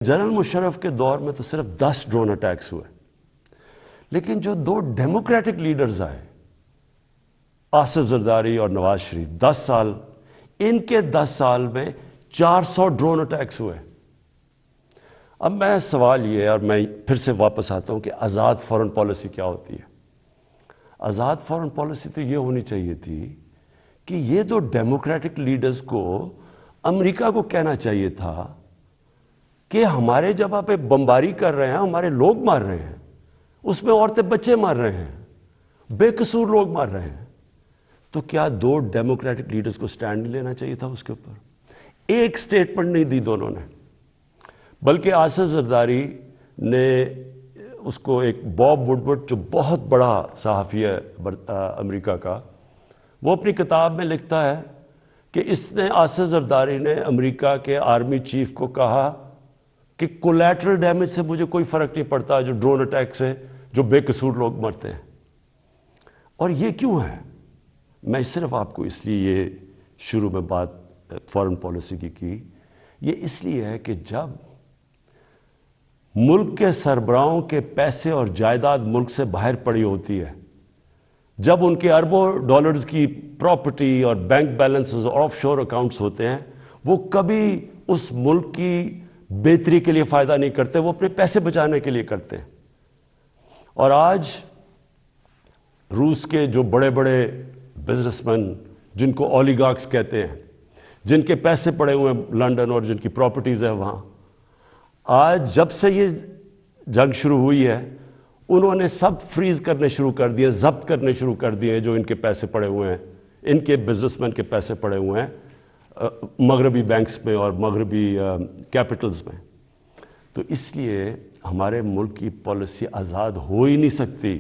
General Musharraf کے دور میں تو صرف 10 ڈرون اٹیکس ہوئے، لیکن جو 2 ڈیموکریٹک لیڈرز آئے، آصف زرداری اور نواز شریف، 10 سال، ان کے 10 سال میں 400 ڈرون اٹیکس ہوئے۔ اب میں سوال یہ ہے، اور میں پھر سے واپس آتا ہوں کہ آزاد فارن پالیسی کیا ہوتی ہے؟ آزاد فارن پالیسی تو یہ ہونی چاہیے تھی کہ یہ 2 ڈیموکریٹک لیڈرز کو امریکہ کو کہنا چاہیے تھا کہ ہمارے جگہ پہ بمباری کر رہے ہیں، ہمارے لوگ مار رہے ہیں، اس میں عورتیں بچے مار رہے ہیں، بے قصور لوگ مار رہے ہیں، تو کیا 2 ڈیموکریٹک لیڈرز کو سٹینڈ نہیں لینا چاہیے تھا اس کے اوپر؟ ایک سٹیٹمنٹ نہیں دی دونوں نے، بلکہ آصف زرداری نے اس کو ایک باب وڈورڈ جو بہت بڑا صحافی ہے امریکہ کا، وہ اپنی کتاب میں لکھتا ہے کہ اس نے آصف زرداری نے امریکہ کے آرمی چیف کو کہا کہ کولیٹرل ڈیمیج سے مجھے کوئی فرق نہیں پڑتا، جو ڈرون اٹیک سے جو بے قصور لوگ مرتے ہیں۔ اور یہ کیوں ہے؟ میں صرف آپ کو اس لیے یہ شروع میں بات فارن پالیسی کی، یہ اس لیے ہے کہ جب ملک کے سربراہوں کے پیسے اور جائیداد ملک سے باہر پڑی ہوتی ہے، جب ان کے اربوں ڈالرز کی پراپرٹی اور بینک بیلنسز اور آف شور اکاؤنٹس ہوتے ہیں، وہ کبھی اس ملک کی بہتری کے لیے فائدہ نہیں کرتے، وہ اپنے پیسے بچانے کے لیے کرتے ہیں۔ اور آج روس کے جو بڑے بڑے بزنس مین، جن کو اولیگارکس کہتے ہیں، جن کے پیسے پڑے ہوئے ہیں لنڈن اور جن کی پراپرٹیز ہیں وہاں، آج جب سے یہ جنگ شروع ہوئی ہے، انہوں نے سب فریز کرنے شروع کر دیے، ضبط کرنے شروع کر دیے جو ان کے پیسے پڑے ہوئے ہیں، ان کے بزنس مین کے پیسے پڑے ہوئے ہیں مغربی بینکس میں اور مغربی کیپٹلز میں۔ تو اس لیے ہمارے ملک کی پالیسی آزاد ہو ہی نہیں سکتی۔